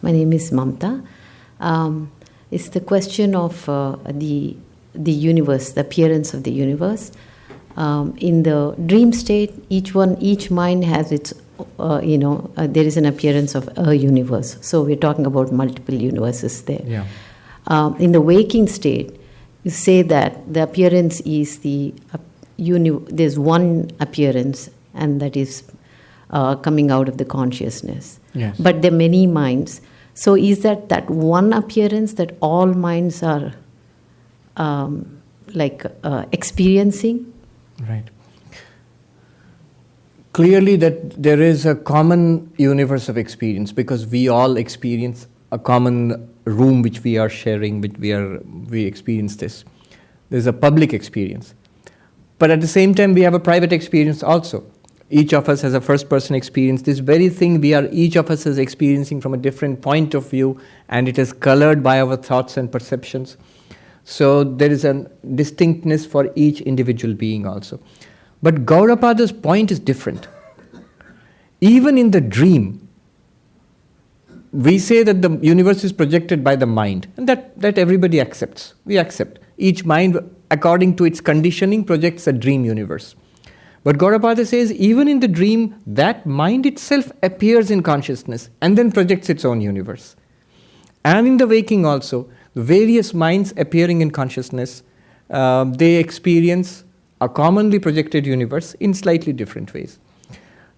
My name is Mamta. It's the question of the universe, the appearance of the universe. In the dream state, each mind has its, there is an appearance of a universe. So we're talking about multiple universes there. Yeah. In the waking state, you say that the appearance is there's one appearance, and that is coming out of the consciousness. Yes. But there are many minds. So is that one appearance that all minds are experiencing? Right. Clearly that there is a common universe of experience, because we all experience a common room which we are sharing, we experience this. There's a public experience. But at the same time, we have a private experience also. Each of us has a first-person experience. This very thing each of us is experiencing from a different point of view, and it is colored by our thoughts and perceptions. So there is a distinctness for each individual being also. But Gaurapada's point is different. Even in the dream, we say that the universe is projected by the mind, and that everybody accepts. We accept. Each mind, according to its conditioning, projects a dream universe. But Gaudapada says, even in the dream, that mind itself appears in consciousness and then projects its own universe. And in the waking also, various minds appearing in consciousness, they experience a commonly projected universe in slightly different ways.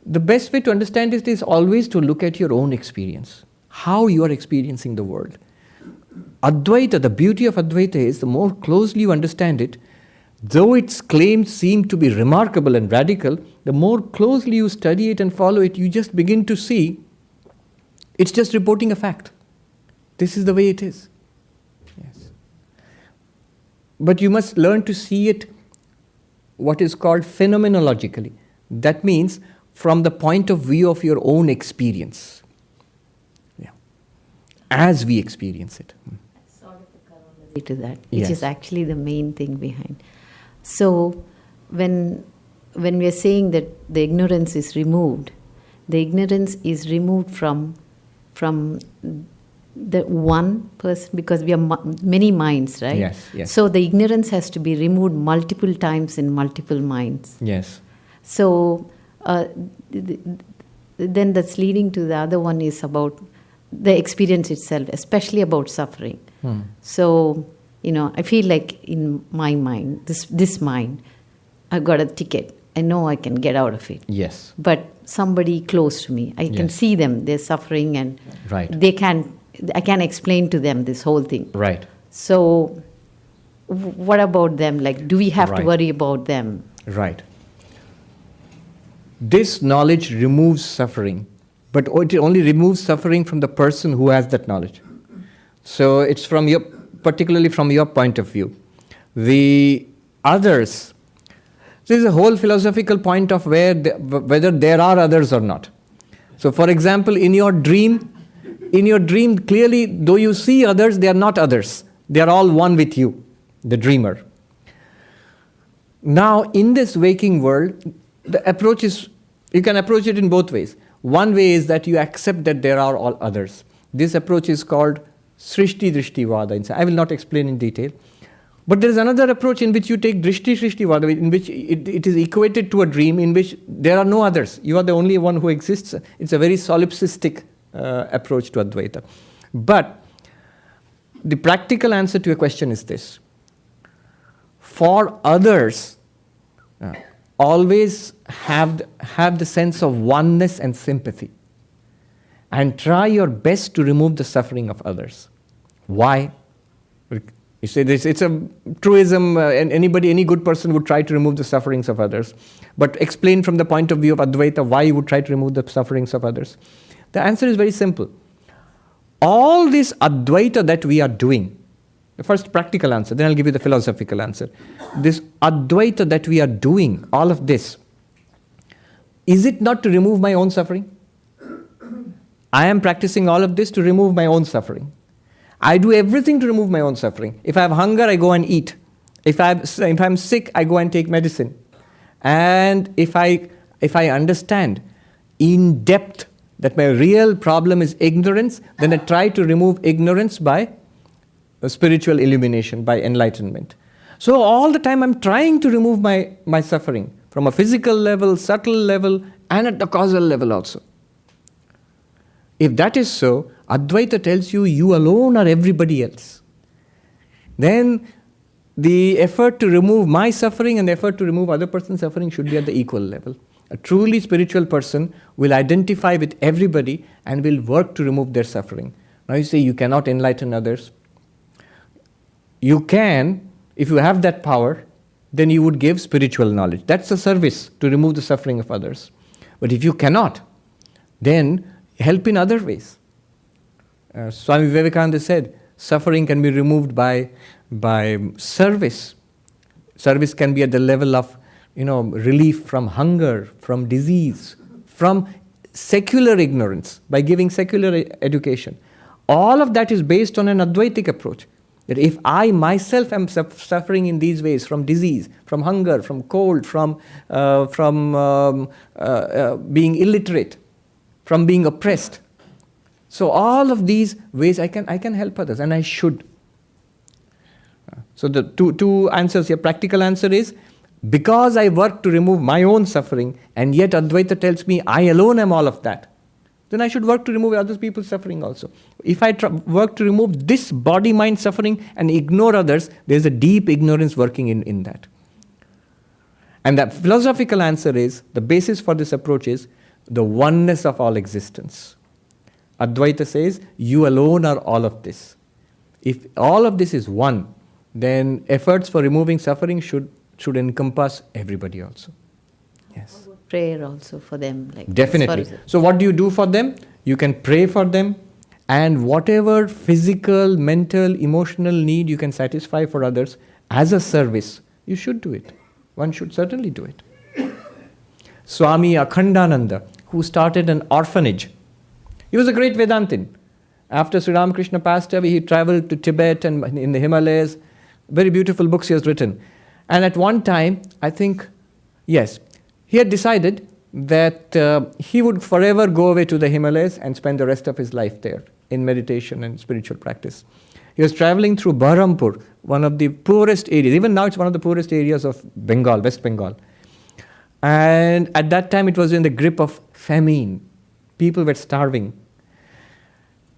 The best way to understand it is always to look at your own experience, how you are experiencing the world. Advaita, the beauty of Advaita is, the more closely you understand it, though its claims seem to be remarkable and radical, the more closely you study it and follow it, you just begin to see it's just reporting a fact. This is the way it is. Yes. But you must learn to see it what is called phenomenologically. That means from the point of view of your own experience. Yeah. As we experience it. Sort of a corollary to that, which Yes. is actually the main thing behind. So when we are saying that the ignorance is removed from the one person, because we are many minds, right? Yes. So the ignorance has to be removed multiple times in multiple minds. Yes. So then that's leading to the other one is about the experience itself, especially about suffering. So, I feel like in my mind, this mind, I've got a ticket. I know I can get out of it. Yes. But somebody close to me, I can see them, they're suffering, and Right. I can explain to them this whole thing. Right. So what about them? Like, do we have to Right. worry about them? Right. This knowledge removes suffering, but it only removes suffering from the person who has that knowledge. So it's particularly from your point of view. The others, there is a whole philosophical point of whether there are others or not. So for example, in your dream, clearly, though you see others, they are not others. They are all one with you, the dreamer. Now, in this waking world, the approach is, you can approach it in both ways. One way is that you accept that there are all others. This approach is called Srishti Drishti Vada. I will not explain in detail. But there is another approach in which you take Drishti Srishti Vada, in which it is equated to a dream in which there are no others. You are the only one who exists. It's a very solipsistic approach to Advaita. But the practical answer to your question is this. For others, always have the sense of oneness and sympathy, and try your best to remove the suffering of others. Why? You say this, it's a truism, and any good person would try to remove the sufferings of others. But explain from the point of view of Advaita why you would try to remove the sufferings of others. The answer is very simple. All this Advaita that we are doing, the first practical answer, then I'll give you the philosophical answer. This Advaita that we are doing, all of this, is it not to remove my own suffering? I am practicing all of this to remove my own suffering. I do everything to remove my own suffering. If I have hunger, I go and eat. If I'm sick, I go and take medicine. And if I understand in depth that my real problem is ignorance, then I try to remove ignorance by spiritual illumination, by enlightenment. So all the time I'm trying to remove my suffering from a physical level, subtle level, and at the causal level also. If that is so, Advaita tells you, you alone are everybody else. Then the effort to remove my suffering and the effort to remove other person's suffering should be at the equal level. A truly spiritual person will identify with everybody and will work to remove their suffering. Now you say you cannot enlighten others. You can, if you have that power, then you would give spiritual knowledge. That's a service, to remove the suffering of others. But if you cannot, then help in other ways. Swami Vivekananda said, suffering can be removed by service. Service can be at the level of, relief from hunger, from disease, from secular ignorance, by giving secular education. All of that is based on an Advaitic approach. That if I myself am suffering in these ways, from disease, from hunger, from cold, from being illiterate, from being oppressed, so all of these ways I can help others, and I should. So the two answers here. Practical answer is, because I work to remove my own suffering, and yet Advaita tells me I alone am all of that, then I should work to remove other people's suffering also. If I work to remove this body-mind suffering and ignore others, there's a deep ignorance working in that. And the philosophical answer is, the basis for this approach is the oneness of all existence. Advaita says, you alone are all of this. If all of this is one, then efforts for removing suffering should encompass everybody also. Yes. Prayer also for them. Definitely. So what do you do for them? You can pray for them, and whatever physical, mental, emotional need you can satisfy for others as a service, you should do it. One should certainly do it. Swami Akhandananda, who started an orphanage, he was a great Vedantin. After Sri Ramakrishna passed away, he traveled to Tibet and in the Himalayas. Very beautiful books he has written. And at one time, I think, yes, he had decided that he would forever go away to the Himalayas and spend the rest of his life there in meditation and spiritual practice. He was traveling through Bahrampur, one of the poorest areas. Even now it's one of the poorest areas of Bengal, West Bengal. And at that time it was in the grip of famine. People were starving.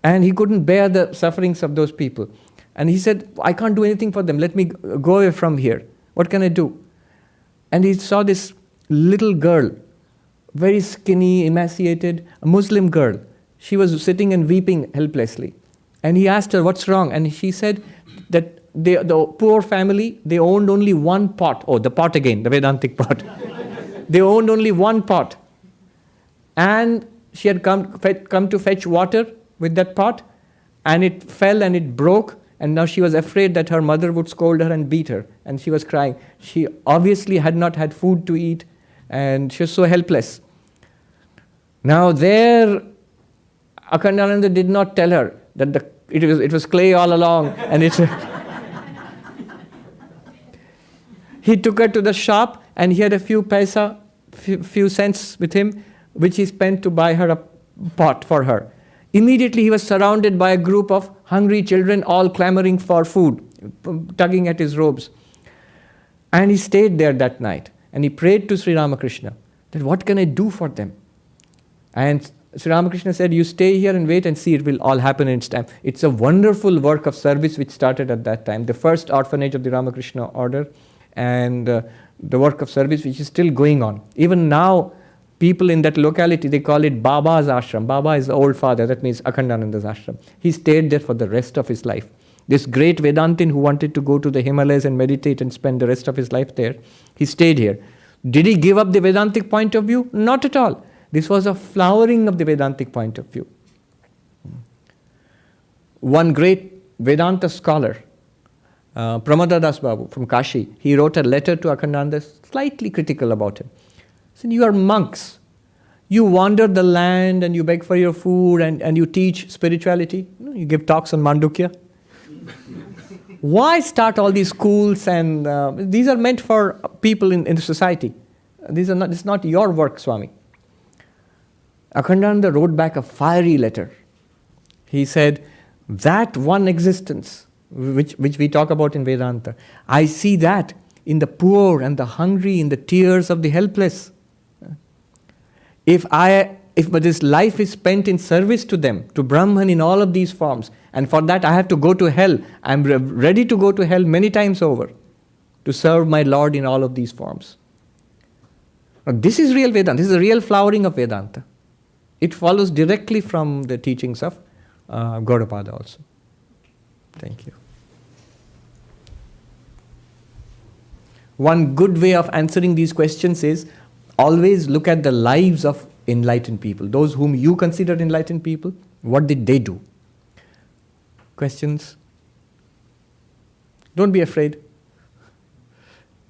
And he couldn't bear the sufferings of those people. And he said, I can't do anything for them. Let me go away from here. What can I do? And he saw this little girl, very skinny, emaciated, a Muslim girl. She was sitting and weeping helplessly. And he asked her, what's wrong? And she said that the poor family, they owned only one pot. Oh, the pot again, the Vedantic pot. They owned only one pot. And she had come to fetch water with that pot, and it fell and it broke, and now she was afraid that her mother would scold her and beat her, and she was crying. She obviously had not had food to eat, and she was so helpless. Now there, Akhandananda did not tell her that it was clay all along, and it's he took her to the shop, and he had a few cents with him, which he spent to buy her a pot for her. Immediately he was surrounded by a group of hungry children, all clamoring for food, tugging at his robes. And he stayed there that night, and he prayed to Sri Ramakrishna that what can I do for them? And Sri Ramakrishna said, you stay here and wait and see, it will all happen in its time. It's a wonderful work of service which started at that time, the first orphanage of the Ramakrishna order, and the work of service which is still going on. Even now, people in that locality, they call it Baba's ashram. Baba is the old father, that means Akhandananda's ashram. He stayed there for the rest of his life. This great Vedantin who wanted to go to the Himalayas and meditate and spend the rest of his life there, he stayed here. Did he give up the Vedantic point of view? Not at all. This was a flowering of the Vedantic point of view. One great Vedanta scholar, Pramada Das Babu from Kashi, he wrote a letter to Akhandananda slightly critical about him. He said, you are monks. You wander the land and you beg for your food and you teach spirituality. You give talks on Mandukya. Why start all these schools? And these are meant for people in the society. This is not your work, Swami. Akhandananda wrote back a fiery letter. He said, that one existence, which we talk about in Vedanta, I see that in the poor and the hungry, in the tears of the helpless. If this life is spent in service to them, to Brahman in all of these forms, and for that I have to go to hell, I'm ready to go to hell many times over to serve my Lord in all of these forms. Now, this is real Vedanta. This is the real flowering of Vedanta. It follows directly from the teachings of Gaudapada also. Thank you. One good way of answering these questions is always look at the lives of enlightened people. Those whom you consider enlightened people, what did they do? Questions? Don't be afraid.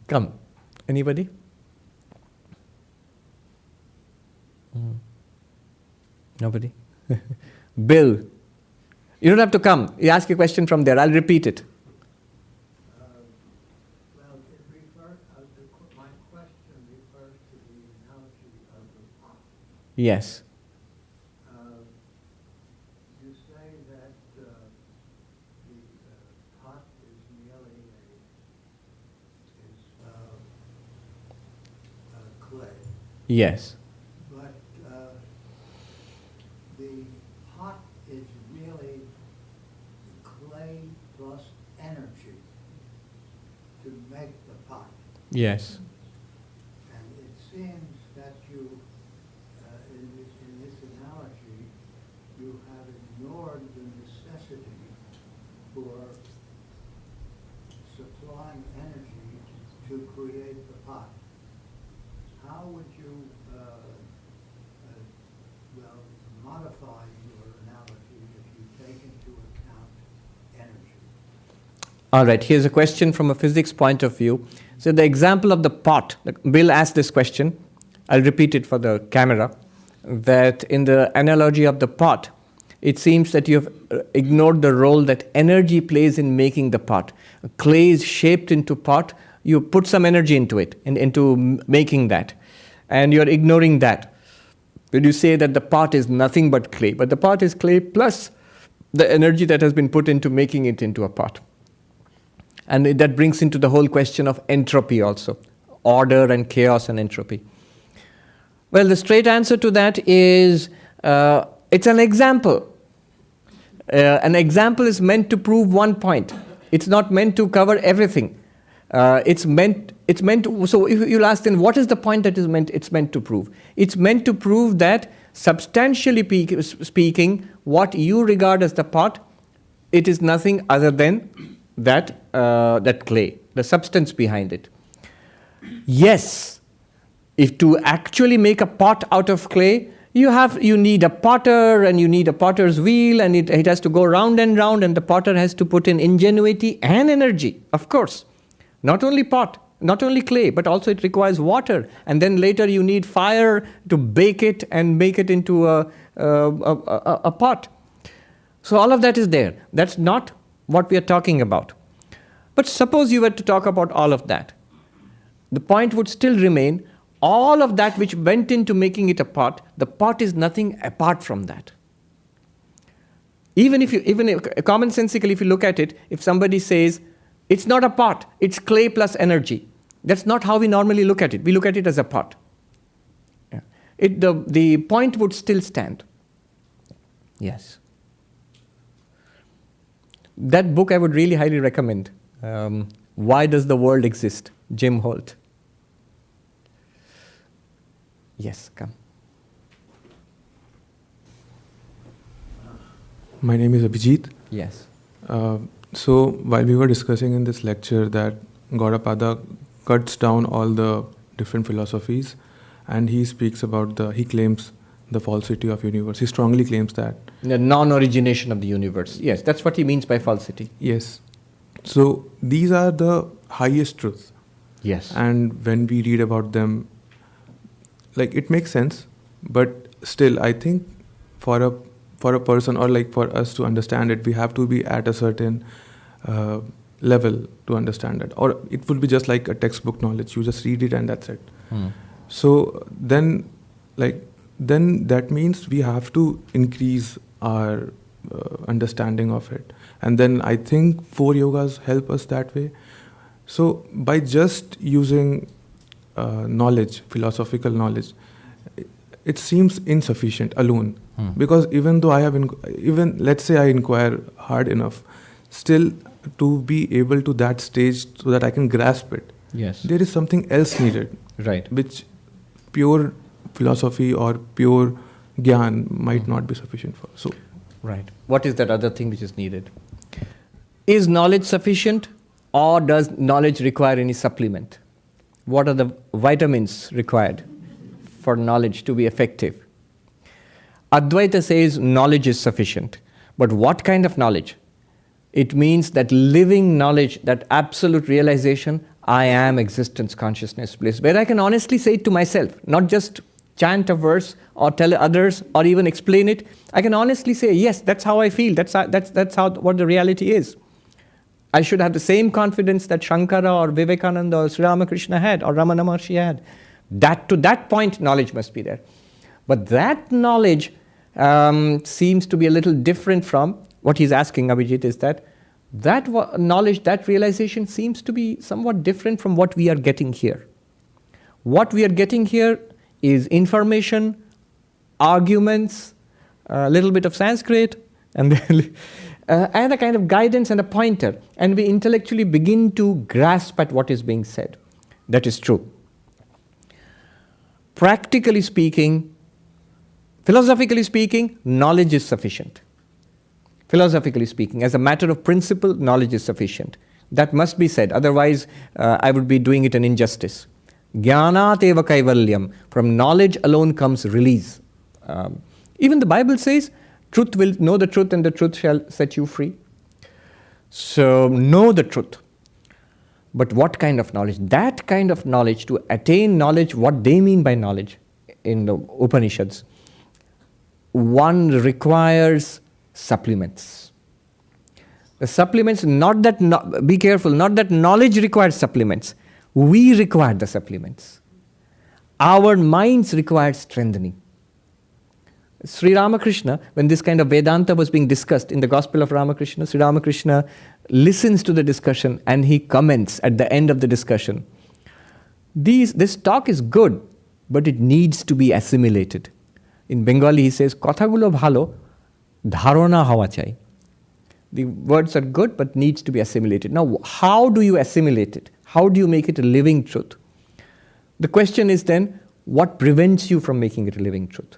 Come. Anybody? Nobody? Bill. You don't have to come. You ask a question from there. I'll repeat it. My question refers to the analogy of the pot. Yes. You say that the pot is merely clay. Yes. But the pot is really clay plus energy to make the pot. Yes. And it seems that you, in this analogy, you have ignored the necessity for supplying energy to create the pot. How would you, modify your analogy if you take into account energy? All right, here's a question from a physics point of view. So the example of the pot, Bill asked this question, I'll repeat it for the camera, that in the analogy of the pot, it seems that you've ignored the role that energy plays in making the pot. Clay is shaped into pot, you put some energy into it, and into making that. And you're ignoring that. When you say that the pot is nothing but clay, but the pot is clay plus the energy that has been put into making it into a pot. And that brings into the whole question of entropy also, order and chaos and entropy. Well, the straight answer to that is it's an example. An example is meant to prove one point. It's not meant to cover everything. It's meant to, so if you'll ask then what is the point that it's meant to prove? It's meant to prove that substantially speaking, what you regard as the pot, it is nothing other than that clay, the substance behind it. Yes, if to actually make a pot out of clay, you need a potter and you need a potter's wheel and it has to go round and round and the potter has to put in ingenuity and energy, of course. Not only pot, not only clay, but also it requires water. And then later you need fire to bake it and make it into a pot. So all of that is there. That's not what we are talking about. But suppose you were to talk about all of that. The point would still remain, all of that which went into making it a pot, the pot is nothing apart from that. Even commonsensically, if you look at it, if somebody says, it's not a pot, it's clay plus energy. That's not how we normally look at it. We look at it as a pot. Yeah. The point would still stand. Yes. That book I would really highly recommend. Why Does the World Exist? Jim Holt. Yes, come. My name is Abhijit. Yes. So while we were discussing in this lecture that Gaudapada cuts down all the different philosophies and he speaks about he claims the falsity of universe. He strongly claims that. The non-origination of the universe. Yes, that's what he means by falsity. Yes. So these are the highest truths. Yes. And when we read about them, like it makes sense, but still I think for a person or like for us to understand it, we have to be at a certain level to understand it. Or it would be just like a textbook knowledge. You just read it and that's it. So then like then that means we have to increase our understanding of it. And then I think 4 yogas help us that way. So by just using knowledge, philosophical knowledge, it seems insufficient alone. Because even though I have, even let's say I inquire hard enough, still to be able to that stage so that I can grasp it, Yes. there is something else needed, Right. which pure philosophy or pure gyan might not be sufficient for. So, Right. What is that other thing which is needed? Is knowledge sufficient, or does knowledge require any supplement? What are the vitamins required for knowledge to be effective? Advaita says knowledge is sufficient. But what kind of knowledge? It means that living knowledge, that absolute realization, I am existence, consciousness, bliss, where I can honestly say it to myself, not just chant a verse or tell others or even explain it. I can honestly say, yes, that's how I feel. That's how what the reality is. I should have the same confidence that Shankara or Vivekananda or Sri Ramakrishna had or Ramana Maharshi had. That to that point, knowledge must be there. But that knowledge seems to be a little different from what he's asking, Abhijit, is that knowledge, that realization seems to be somewhat different from what we are getting here. What we are getting here is information, arguments, a little bit of Sanskrit, and a kind of guidance and a pointer. And we intellectually begin to grasp at what is being said. That is true. Practically speaking, philosophically speaking, knowledge is sufficient. Philosophically speaking, as a matter of principle, knowledge is sufficient. That must be said, otherwise I would be doing it an injustice. Jnanat eva kaivalyam. From knowledge alone comes release. Even the Bible says, truth will know the truth and the truth shall set you free. So know the truth. But what kind of knowledge? That kind of knowledge, to attain knowledge, what they mean by knowledge in the Upanishads, one requires supplements. The supplements, not that, be careful, not that knowledge requires supplements. We require the supplements. Our minds require strengthening. Sri Ramakrishna, when this kind of Vedanta was being discussed in the Gospel of Ramakrishna, Sri Ramakrishna listens to the discussion and he comments at the end of the discussion. This talk is good, but it needs to be assimilated. In Bengali he says, Kothagulo bhalo, dharona hawa chai. The words are good, but needs to be assimilated. Now, how do you assimilate it? How do you make it a living truth? The question is then, what prevents you from making it a living truth?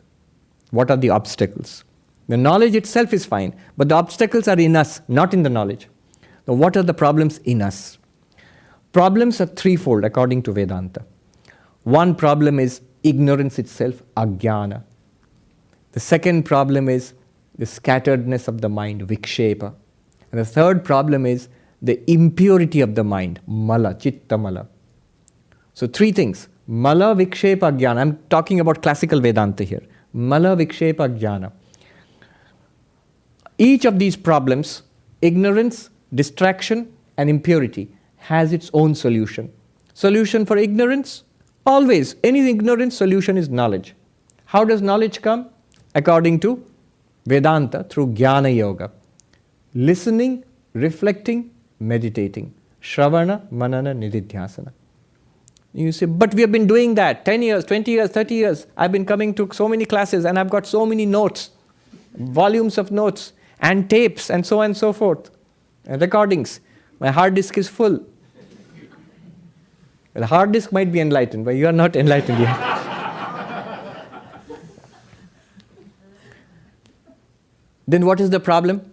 What are the obstacles? The knowledge itself is fine, but the obstacles are in us, not in the knowledge. Now, what are the problems in us? Problems are threefold according to Vedanta. One problem is ignorance itself, ajnana. The second problem is the scatteredness of the mind, vikshepa. And the third problem is the impurity of the mind, mala, chitta mala. So three things, mala, vikshepa, jnana. I'm talking about classical Vedanta here. Mala, vikshepa, jnana. Each of these problems, ignorance, distraction, and impurity, has its own solution. Solution for ignorance? Always, any ignorance, solution is knowledge. How does knowledge come? According to Vedanta, through Jnana Yoga. Listening, reflecting, meditating. Shravana, Manana, Nididhyasana. You say, but we have been doing that 10 years, 20 years, 30 years. I've been coming to so many classes and I've got so many notes, volumes of notes and tapes and so on and so forth, and recordings. My hard disk is full. Well, the hard disk might be enlightened, but you are not enlightened yet. Then what is the problem?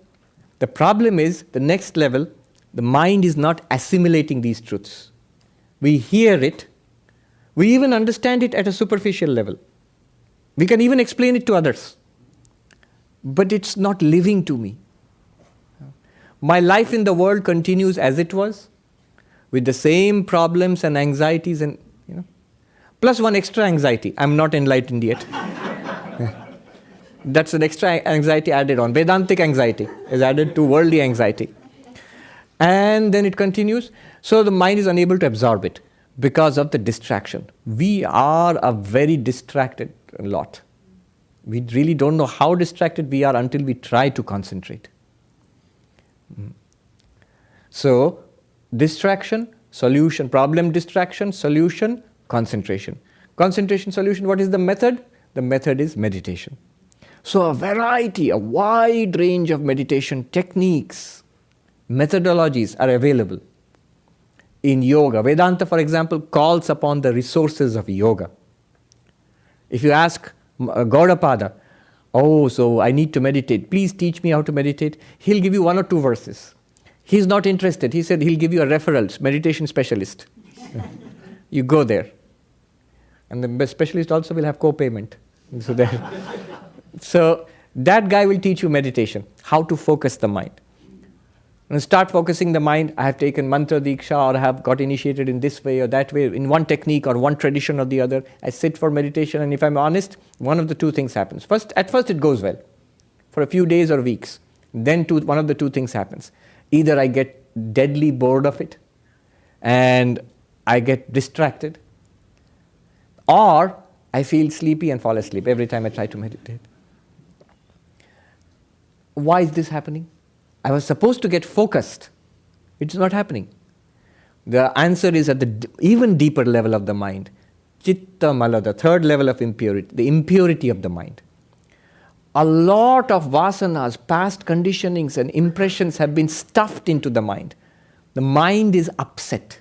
The problem is the next level, the mind is not assimilating these truths. We hear it, we even understand it at a superficial level. We can even explain it to others. But it's not living to me. My life in the world continues as it was, with the same problems and anxieties and, plus one extra anxiety. I'm not enlightened yet. That's an extra anxiety added on. Vedantic anxiety is added to worldly anxiety. And then it continues. So the mind is unable to absorb it because of the distraction. We are a very distracted lot. We really don't know how distracted we are until we try to concentrate. So, distraction, solution, problem, distraction, solution, concentration. Concentration, solution, what is the method? The method is meditation. So a wide range of meditation techniques, methodologies are available in yoga. Vedanta, for example, calls upon the resources of yoga. If you ask Gaudapada, so I need to meditate, please teach me how to meditate, he'll give you 1 or 2 verses. He's not interested. He said he'll give you a referral, meditation specialist. You go there. And the specialist also will have co-payment. So that guy will teach you meditation, how to focus the mind. And start focusing the mind. I have taken mantra diksha, or I have got initiated in this way or that way, in one technique or one tradition or the other. I sit for meditation, and if I'm honest, one of the 2 things happens. At first it goes well, for a few days or weeks. Then one of the 2 things happens. Either I get deadly bored of it, and I get distracted, or I feel sleepy and fall asleep every time I try to meditate. Why is this happening? I was supposed to get focused. It's not happening. The answer is at the even deeper level of the mind. Chitta mala, the 3rd level of impurity, the impurity of the mind. A lot of vasanas, past conditionings and impressions have been stuffed into the mind. The mind is upset.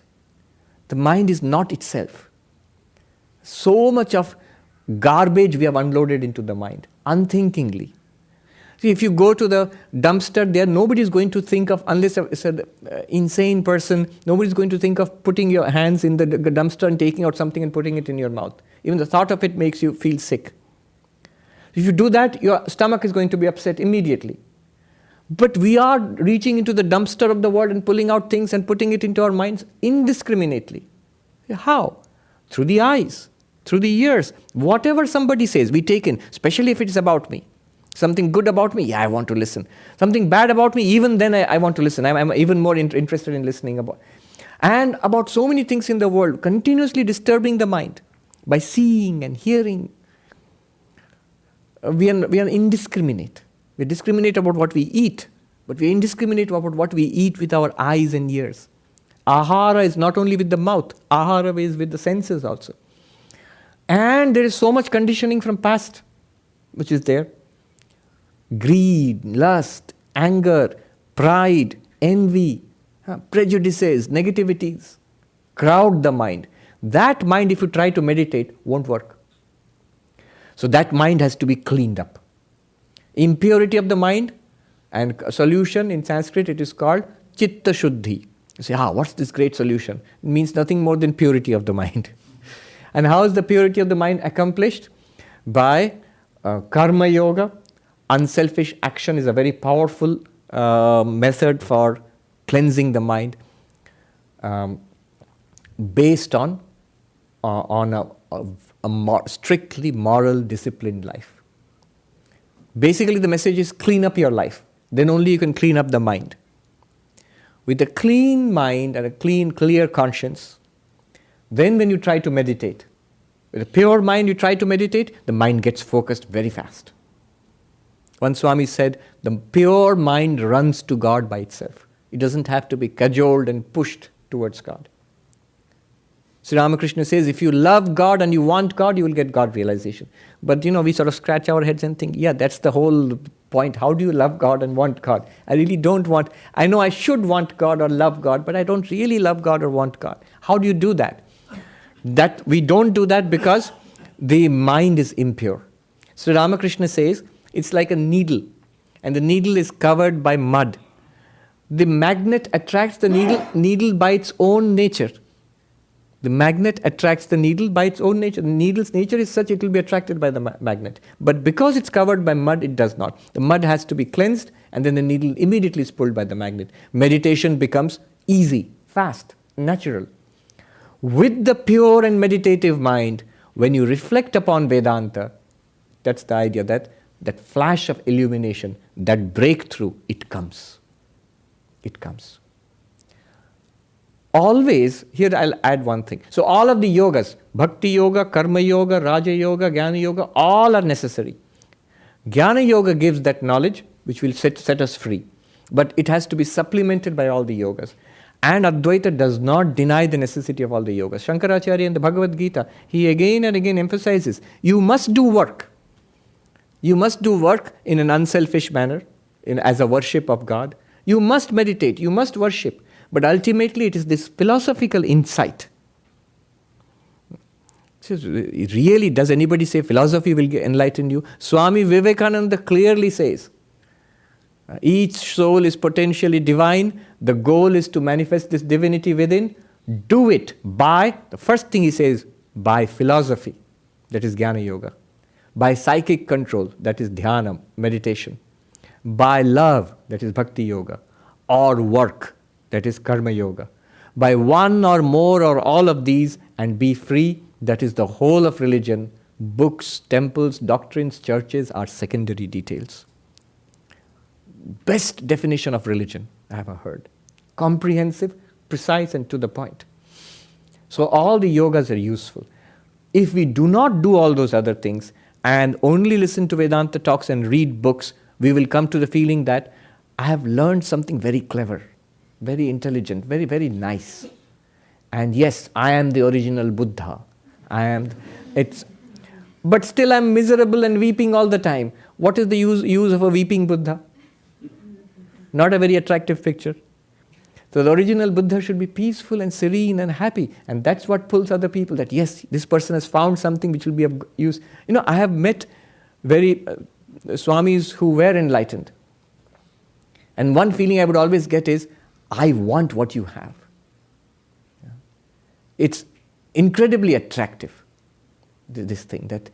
The mind is not itself. So much of garbage we have unloaded into the mind, unthinkingly. See, if you go to the dumpster there, nobody is going to think of, unless it's an insane person, nobody is going to think of putting your hands in the dumpster and taking out something and putting it in your mouth. Even the thought of it makes you feel sick. If you do that, your stomach is going to be upset immediately. But we are reaching into the dumpster of the world and pulling out things and putting it into our minds indiscriminately. How? Through the eyes, through the ears. Whatever somebody says, we take in, especially if it is about me. Something good about me, I want to listen. Something bad about me, even then I want to listen. I'm even more interested in listening about. And about so many things in the world, continuously disturbing the mind by seeing and hearing. We are indiscriminate. We discriminate about what we eat, but we are indiscriminate about what we eat with our eyes and ears. Ahara is not only with the mouth, ahara is with the senses also. And there is so much conditioning from past which is there. Greed, lust, anger, pride, envy, prejudices, negativities crowd the mind. That mind, if you try to meditate, won't work. So that mind has to be cleaned up. Impurity of the mind, and a solution in Sanskrit, it is called chitta shuddhi. You say, what's this great solution? It means nothing more than purity of the mind. And how is the purity of the mind accomplished? By karma yoga. Unselfish action is a very powerful method for cleansing the mind, based on a strictly moral, disciplined life. Basically, the message is clean up your life. Then only you can clean up the mind. With a clean mind and a clear conscience, then when you try to meditate, with a pure mind you try to meditate, the mind gets focused very fast. One Swami said, the pure mind runs to God by itself. It doesn't have to be cajoled and pushed towards God. Sri Ramakrishna says, if you love God and you want God, you will get God realization. But we sort of scratch our heads and think, that's the whole point. How do you love God and want God? I really don't want, I know I should want God or love God, but I don't really love God or want God. How do you do that? That we don't do that because the mind is impure. Sri Ramakrishna says, it's like a needle, and the needle is covered by mud. The magnet attracts the needle by its own nature. The magnet attracts the needle by its own nature. The needle's nature is such it will be attracted by the magnet. But because it's covered by mud, it does not. The mud has to be cleansed, and then the needle immediately is pulled by the magnet. Meditation becomes easy, fast, natural. With the pure and meditative mind, when you reflect upon Vedanta, that's the idea, that flash of illumination, that breakthrough, it comes. It comes. Always, here I'll add one thing. So all of the yogas, bhakti yoga, karma yoga, raja yoga, jnana yoga, all are necessary. Jnana Yoga gives that knowledge which will set us free. But it has to be supplemented by all the yogas. And Advaita does not deny the necessity of all the yogas. Shankaracharya in the Bhagavad Gita, he again and again emphasizes, you must do work. You must do work in an unselfish manner, as a worship of God. You must meditate, you must worship. But ultimately it is this philosophical insight. So really, does anybody say philosophy will enlighten you? Swami Vivekananda clearly says, each soul is potentially divine. The goal is to manifest this divinity within. Do it by, the first thing he says, by philosophy, that is Jnana Yoga. By psychic control, that is dhyana, meditation. By love, that is Bhakti Yoga. Or work, that is Karma Yoga. By one or more or all of these and be free, that is the whole of religion. Books, temples, doctrines, churches are secondary details. Best definition of religion I ever heard. Comprehensive, precise and to the point. So all the yogas are useful. If we do not do all those other things and only listen to Vedanta talks and read books, we will come to the feeling that I have learned something very clever, very intelligent, very, very nice. And yes, I am the original Buddha. But still I'm miserable and weeping all the time. What is the use of a weeping Buddha? Not a very attractive picture. So the original Buddha should be peaceful and serene and happy. And that's what pulls other people, that yes, this person has found something which will be of use. I have met very Swamis who were enlightened. And one feeling I would always get is, I want what you have. It's incredibly attractive, this thing, that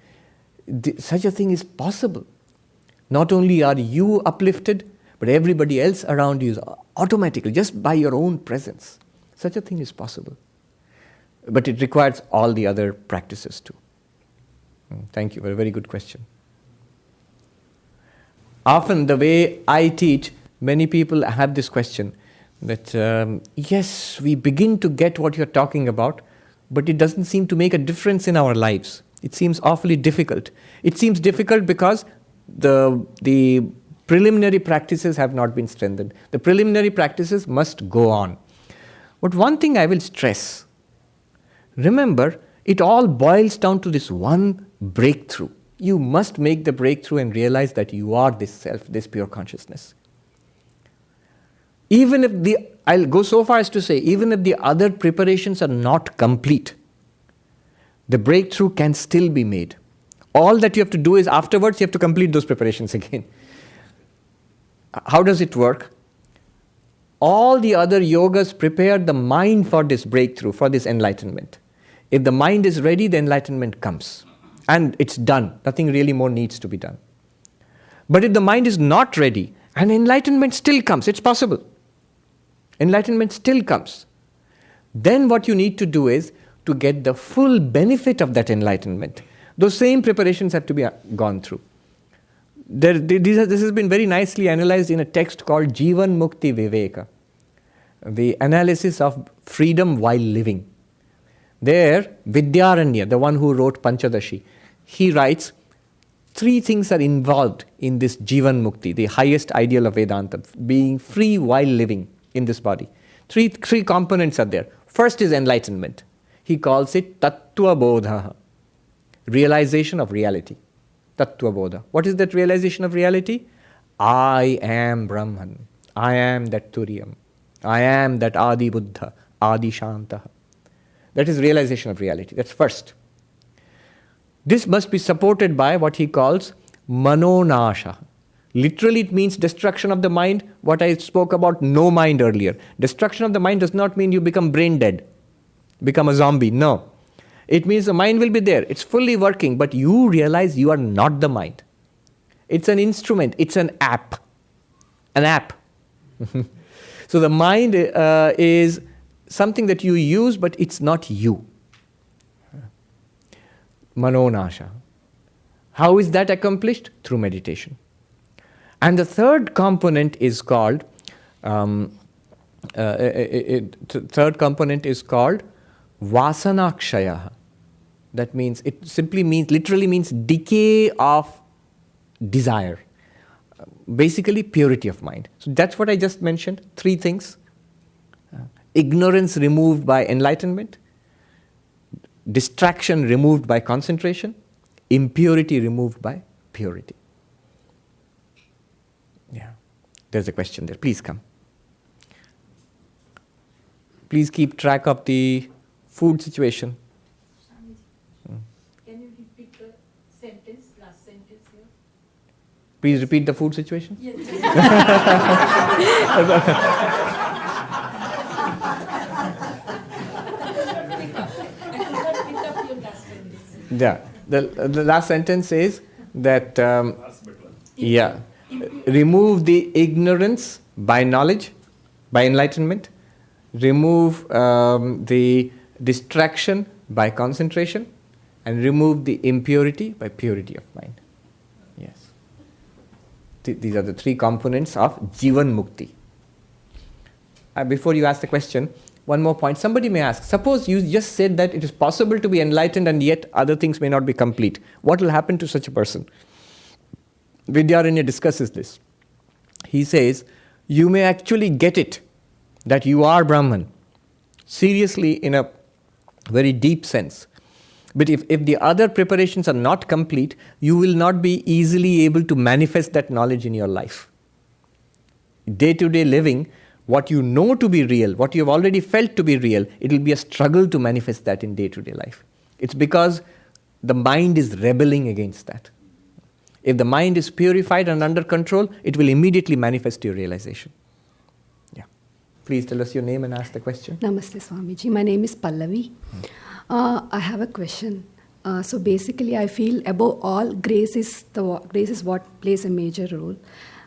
such a thing is possible. Not only are you uplifted, but everybody else around you is automatically, just by your own presence. Such a thing is possible. But it requires all the other practices too. Thank you, a very good question. Often the way I teach, many people have this question that, yes, we begin to get what you're talking about, but it doesn't seem to make a difference in our lives. It seems awfully difficult. It seems difficult because the preliminary practices have not been strengthened. The preliminary practices must go on. But one thing I will stress, remember, it all boils down to this one breakthrough. You must make the breakthrough and realize that you are this self, this pure consciousness. Even if I'll go so far as to say, even if the other preparations are not complete, the breakthrough can still be made. All that you have to do is afterwards you have to complete those preparations again. How does it work? All the other yogas prepare the mind for this breakthrough, for this enlightenment. If the mind is ready, the enlightenment comes. And it's done. Nothing really more needs to be done. But if the mind is not ready, and enlightenment still comes, it's possible. Enlightenment still comes. Then what you need to do is to get the full benefit of that enlightenment. Those same preparations have to be gone through. This has been very nicely analyzed in a text called Jivan Mukti Viveka, the analysis of freedom while living. There, Vidyaranya, the one who wrote Panchadashi, he writes, 3 things are involved in this Jivan Mukti, the highest ideal of Vedanta, being free while living in this body. Three components are there. First is enlightenment. He calls it Tattva Bodha, realization of reality. Tattva Bodha. What is that realization of reality? I am Brahman. I am that Turiyam. I am that Adi Buddha, Adi Shantaha. That is realization of reality. That's first. This must be supported by what he calls manonasha. Literally it means destruction of the mind, what I spoke about no mind earlier. Destruction of the mind does not mean you become brain dead, become a zombie. No. It means the mind will be there. It's fully working, but you realize you are not the mind. It's an instrument. It's an app. An app. So the mind is something that you use, but it's not you. Manonasha. How is that accomplished? Through meditation. And the third component is called Vasanakshaya. That means, it literally means decay of desire. Basically, purity of mind. So that's what I just mentioned. 3 things. Ignorance removed by enlightenment, distraction removed by concentration, impurity removed by purity. Yeah, there's a question there. Please come. Please keep track of the food situation. Can you repeat the sentence, last sentence here? Please repeat the food situation. Yes. Yeah, the last sentence is that, remove the ignorance by knowledge, by enlightenment, remove the distraction by concentration, and remove the impurity by purity of mind. Yes. These are the 3 components of Jivan Mukti. Before you ask the question, one more point. Somebody may ask, suppose you just said that it is possible to be enlightened and yet other things may not be complete. What will happen to such a person? Vidyaranya discusses this. He says, you may actually get it, that you are Brahman, seriously in a very deep sense. But if the other preparations are not complete, you will not be easily able to manifest that knowledge in your life. Day-to-day living, what you know to be real, what you have already felt to be real, it will be a struggle to manifest that in day-to-day life. It's because the mind is rebelling against that. If the mind is purified and under control, it will immediately manifest your realization. Yeah. Please tell us your name and ask the question. Namaste Swamiji. My name is Pallavi. I have a question. So basically, I feel above all, grace is what plays a major role.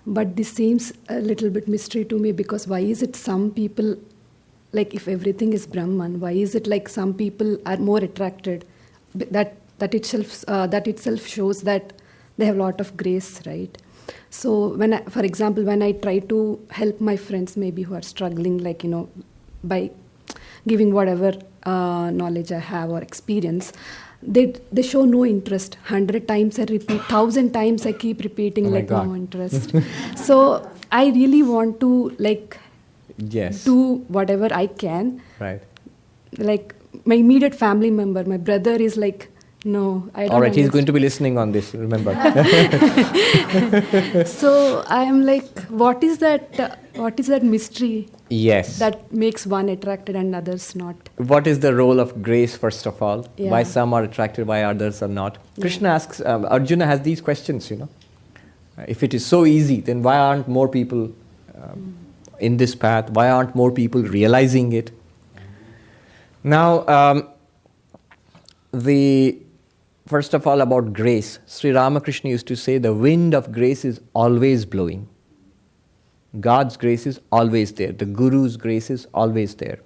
But this seems a little bit mystery to me, because why is it some people, like if everything is Brahman, why is it like some people are more attracted? That itself shows that they have a lot of grace, right? So for example, when I try to help my friends maybe who are struggling, like, by giving whatever knowledge I have or experience, they show no interest. 100 times I repeat, 1,000 times I keep repeating, no interest. So I really want to do whatever I can. Right. Like my immediate family member, my brother is like, no, I don't. All right, he's going to be listening on this, remember. So I am like, what is that mystery? Yes. That makes one attracted and others not. What is the role of grace, first of all? Yeah. Why some are attracted, why others are not? Yeah. Krishna asks, Arjuna has these questions, If it is so easy, then why aren't more people in this path? Why aren't more people realizing it? Now, first of all, about grace. Sri Ramakrishna used to say, the wind of grace is always blowing. God's grace is always there. The Guru's grace is always there.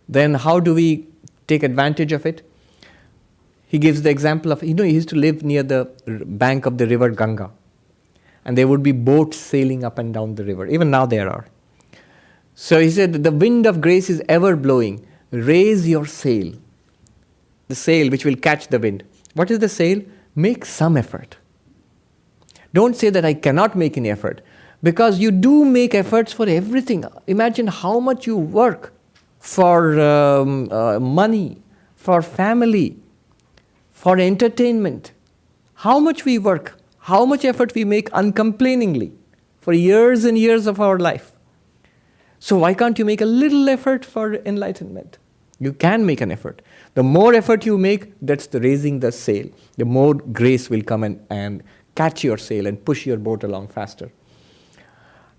Then how do we take advantage of it? He gives the example of, he used to live near the bank of the river Ganga. And there would be boats sailing up and down the river. Even now there are. So he said, the wind of grace is ever blowing. Raise your sail. The sail which will catch the wind. What is the sail? Make some effort. Don't say that I cannot make any effort. Because you do make efforts for everything. Imagine how much you work for money, for family, for entertainment. How much we work, how much effort we make uncomplainingly for years and years of our life. So why can't you make a little effort for enlightenment? You can make an effort. The more effort you make, that's the raising the sail. The more grace will come and catch your sail and push your boat along faster.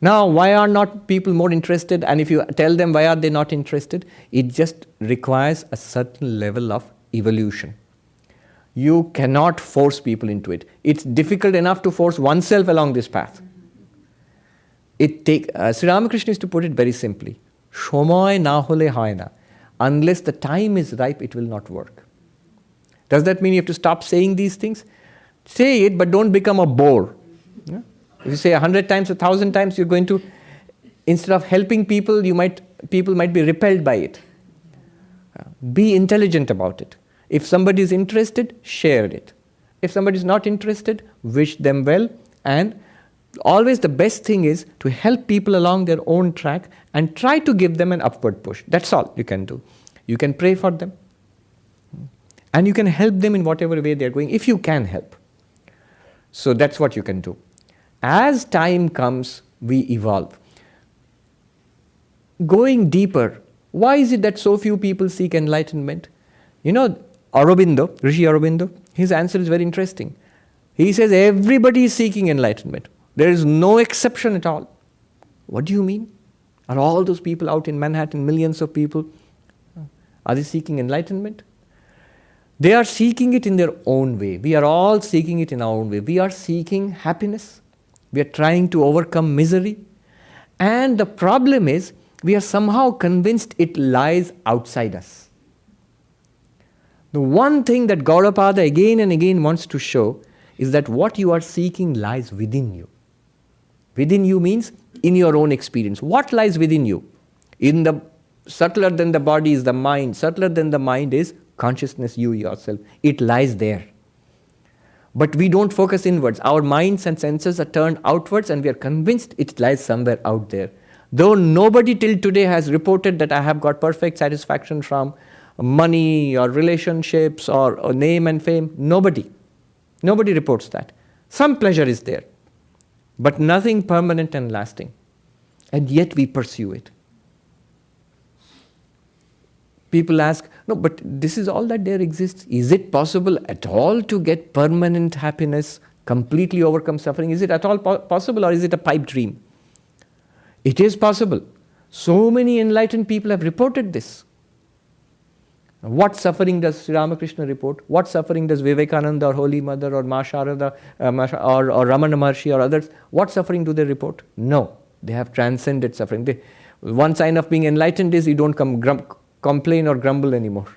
Now, why are not people more interested? And if you tell them why are they not interested, it just requires a certain level of evolution. You cannot force people into it. It's difficult enough to force oneself along this path. Sri Ramakrishna used to put it very simply. Shomoy na hole hoy na. Unless the time is ripe, it will not work. Does that mean you have to stop saying these things? Say it, but don't become a bore. Yeah? If you say 100 times, 1,000 times, you're going to, instead of helping people, people might be repelled by it. Be intelligent about it. If somebody is interested, share it. If somebody is not interested, wish them well, And always the best thing is to help people along their own track and try to give them an upward push. That's all you can do. You can pray for them. And you can help them in whatever way they're going, if you can help. So that's what you can do. As time comes, we evolve. Going deeper, why is it that so few people seek enlightenment? You know, Aurobindo, Rishi Aurobindo, his answer is very interesting. He says everybody is seeking enlightenment. There is no exception at all. What do you mean? Are all those people out in Manhattan, millions of people, are they seeking enlightenment? They are seeking it in their own way. We are all seeking it in our own way. We are seeking happiness. We are trying to overcome misery. And the problem is, we are somehow convinced it lies outside us. The one thing that Gaudapada again and again wants to show is that what you are seeking lies within you. Within you means in your own experience. What lies within you? In the subtler than the body is the mind. Subtler than the mind is consciousness, you yourself. It lies there. But we don't focus inwards. Our minds and senses are turned outwards and we are convinced it lies somewhere out there. Though nobody till today has reported that I have got perfect satisfaction from money or relationships or name and fame. Nobody. Nobody reports that. Some pleasure is there, but nothing permanent and lasting. And yet we pursue it. People ask, no, but this is all that there exists. Is it possible at all to get permanent happiness, completely overcome suffering? Is it at all possible, or is it a pipe dream? It is possible. So many enlightened people have reported this. What suffering does Sri Ramakrishna report? What suffering does Vivekananda or Holy Mother or Ma Sharada or Ramana Maharshi or others, what suffering do they report? No, they have transcended suffering. One sign of being enlightened is you don't complain or grumble anymore.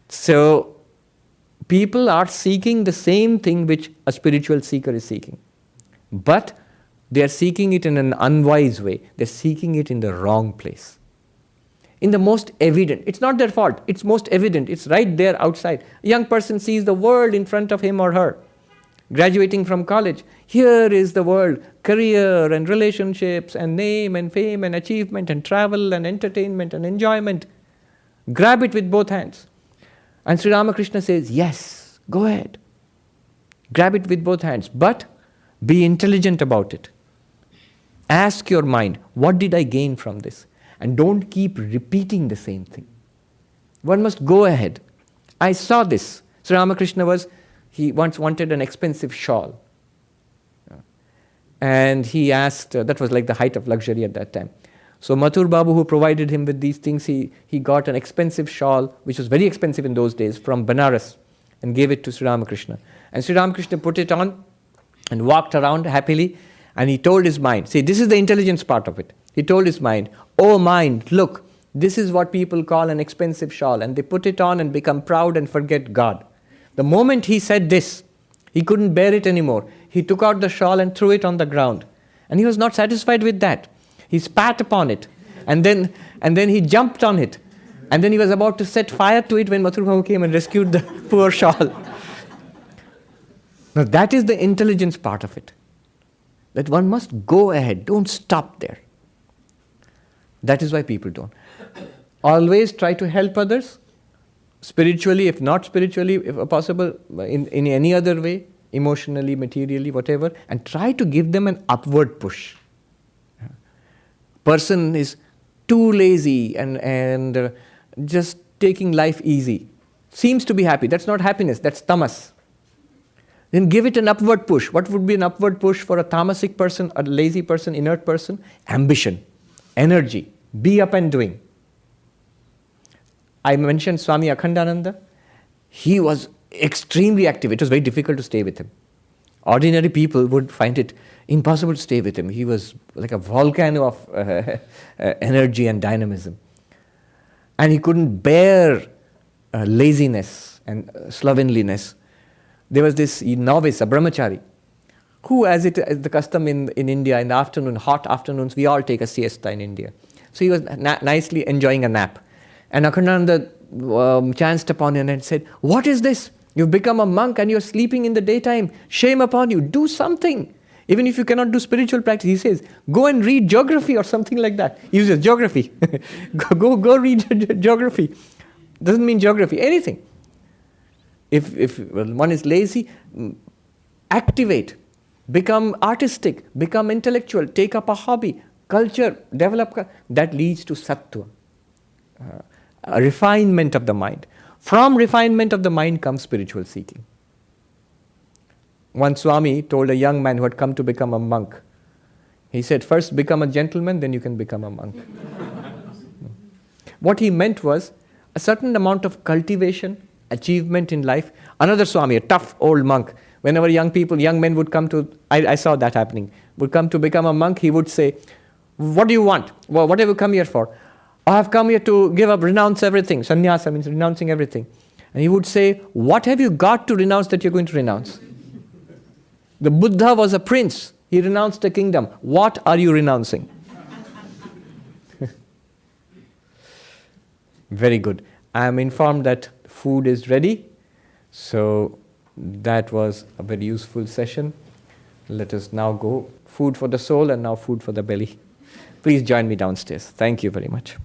So, people are seeking the same thing which a spiritual seeker is seeking. But they are seeking it in an unwise way. They are seeking it in the wrong place. In the most evident, it's not their fault, it's most evident, it's right there outside. A young person sees the world in front of him or her, graduating from college. Here is the world, career and relationships and name and fame and achievement and travel and entertainment and enjoyment. Grab it with both hands. And Sri Ramakrishna says, yes, go ahead. Grab it with both hands, but be intelligent about it. Ask your mind, what did I gain from this? And don't keep repeating the same thing. One must go ahead. I saw this. Sri Ramakrishna he once wanted an expensive shawl. And he asked, that was like the height of luxury at that time. So Mathur Babu, who provided him with these things, he got an expensive shawl, which was very expensive in those days, from Benares, and gave it to Sri Ramakrishna. And Sri Ramakrishna put it on and walked around happily, and he told his mind, see, this is the intelligence part of it. He told his mind, oh mind, look, this is what people call an expensive shawl, and they put it on and become proud and forget God. The moment he said this, he couldn't bear it anymore. He took out the shawl and threw it on the ground. And he was not satisfied with that. He spat upon it, and then he jumped on it. And then he was about to set fire to it when Mathur Babu came and rescued the poor shawl. Now that is the intelligence part of it. That one must go ahead, don't stop there. That is why people don't. Always try to help others, spiritually, if not spiritually, if possible, in any other way, emotionally, materially, whatever, and try to give them an upward push. Person is too lazy and just taking life easy. Seems to be happy. That's not happiness, that's tamas. Then give it an upward push. What would be an upward push for a tamasic person, a lazy person, inert person? Ambition, energy, be up and doing. I mentioned Swami Akhandananda. He was extremely active. It was very difficult to stay with him. Ordinary people would find it impossible to stay with him. He was like a volcano of energy and dynamism. And he couldn't bear laziness and slovenliness. There was this novice, a brahmachari, who, as the custom in India, in the afternoon, hot afternoons, we all take a siesta in India. So he was nicely enjoying a nap. And Akhandananda chanced upon him and said, what is this? You've become a monk and you're sleeping in the daytime. Shame upon you. Do something. Even if you cannot do spiritual practice, he says, go and read geography or something like that. He uses geography. go read geography. Doesn't mean geography, anything. If one is lazy, activate, become artistic, become intellectual, take up a hobby, culture, develop. That leads to sattva, a refinement of the mind. From refinement of the mind comes spiritual seeking. One Swami told a young man who had come to become a monk, he said, first become a gentleman, then you can become a monk. What he meant was a certain amount of cultivation, achievement in life. Another Swami, a tough old monk, whenever young men would come to, I saw that happening, would come to become a monk, he would say, what do you want? Well, what have you come here for? I have come here to give up, renounce everything. Sannyasa means renouncing everything. And he would say, what have you got to renounce that you're going to renounce? The Buddha was a prince. He renounced a kingdom. What are you renouncing? Very good. I am informed that food is ready. So that was a very useful session. Let us now go. Food for the soul and now food for the belly. Please join me downstairs. Thank you very much.